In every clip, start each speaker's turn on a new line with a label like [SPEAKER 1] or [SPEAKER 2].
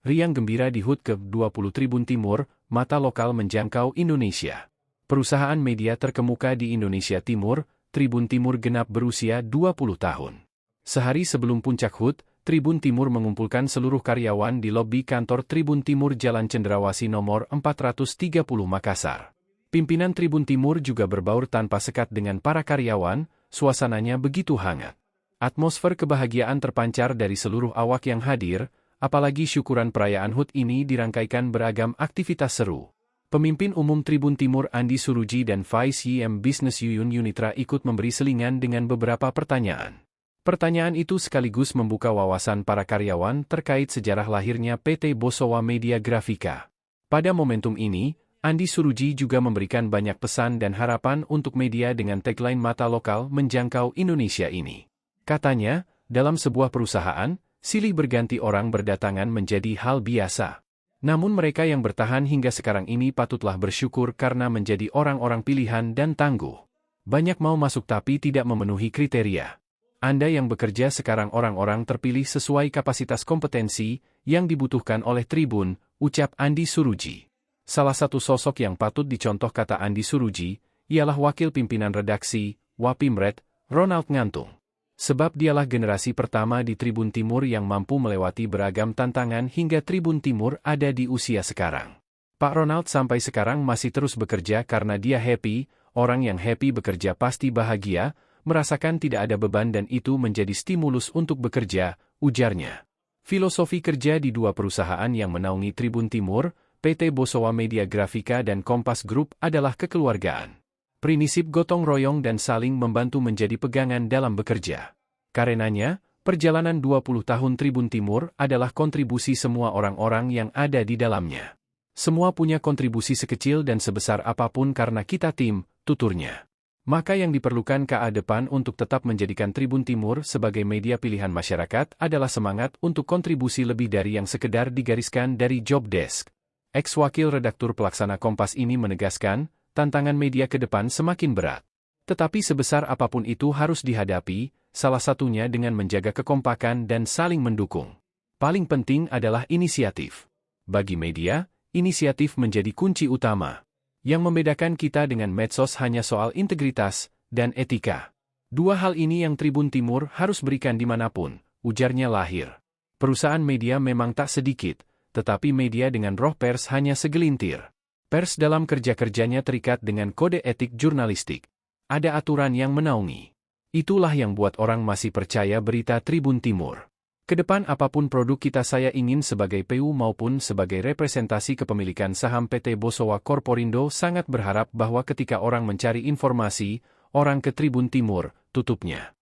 [SPEAKER 1] Riang gembira di HUT ke-20 Tribun Timur, mata lokal menjangkau Indonesia. Perusahaan media terkemuka di Indonesia Timur, Tribun Timur genap berusia 20 tahun. Sehari sebelum puncak HUT, Tribun Timur mengumpulkan seluruh karyawan di lobi kantor Tribun Timur Jalan Cendrawasih nomor 430 Makassar. Pimpinan Tribun Timur juga berbaur tanpa sekat dengan para karyawan, suasananya begitu hangat. Atmosfer kebahagiaan terpancar dari seluruh awak yang hadir, apalagi syukuran perayaan HUT ini dirangkaikan beragam aktivitas seru. Pemimpin Umum Tribun Timur Andi Suruji dan Vice YM Business Yuyun Yunitra ikut memberi selingan dengan beberapa pertanyaan. Pertanyaan itu sekaligus membuka wawasan para karyawan terkait sejarah lahirnya PT Bosowa Media Grafika. Pada momentum ini, Andi Suruji juga memberikan banyak pesan dan harapan untuk media dengan tagline mata lokal menjangkau Indonesia ini. Katanya, dalam sebuah perusahaan, silih berganti orang berdatangan menjadi hal biasa. Namun mereka yang bertahan hingga sekarang ini patutlah bersyukur karena menjadi orang-orang pilihan dan tangguh. Banyak mau masuk tapi tidak memenuhi kriteria. Anda yang bekerja sekarang orang-orang terpilih sesuai kapasitas kompetensi yang dibutuhkan oleh Tribun, ucap Andi Suruji. Salah satu sosok yang patut dicontoh kata Andi Suruji, ialah Wakil Pimpinan Redaksi, Wapimret, Ronald Ngantung. Sebab dialah generasi pertama di Tribun Timur yang mampu melewati beragam tantangan hingga Tribun Timur ada di usia sekarang. Pak Ronald sampai sekarang masih terus bekerja karena dia happy, orang yang happy bekerja pasti bahagia, merasakan tidak ada beban dan itu menjadi stimulus untuk bekerja, ujarnya. Filosofi kerja di dua perusahaan yang menaungi Tribun Timur, PT Bosowa Media Grafika dan Kompas Group adalah kekeluargaan. Prinsip gotong royong dan saling membantu menjadi pegangan dalam bekerja. Karenanya, perjalanan 20 tahun Tribun Timur adalah kontribusi semua orang-orang yang ada di dalamnya. Semua punya kontribusi sekecil dan sebesar apapun karena kita tim, tuturnya. Maka yang diperlukan KA depan untuk tetap menjadikan Tribun Timur sebagai media pilihan masyarakat adalah semangat untuk kontribusi lebih dari yang sekedar digariskan dari job desk. Ex-wakil redaktur pelaksana Kompas ini menegaskan, tantangan media ke depan semakin berat. Tetapi sebesar apapun itu harus dihadapi, salah satunya dengan menjaga kekompakan dan saling mendukung. Paling penting adalah inisiatif. Bagi media, inisiatif menjadi kunci utama. Yang membedakan kita dengan medsos hanya soal integritas dan etika. Dua hal ini yang Tribun Timur harus berikan dimanapun, ujarnya lahir. Perusahaan media memang tak sedikit, tetapi media dengan roh pers hanya segelintir. Pers dalam kerja-kerjanya terikat dengan kode etik jurnalistik. Ada aturan yang menaungi. Itulah yang buat orang masih percaya berita Tribun Timur. Kedepan apapun produk kita saya ingin sebagai PU maupun sebagai representasi kepemilikan saham PT Bosowa Corporindo sangat berharap bahwa ketika orang mencari informasi, orang ke Tribun Timur, tutupnya.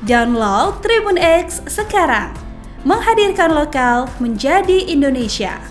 [SPEAKER 2] Download Tribun X sekarang, menghadirkan lokal menjadi Indonesia.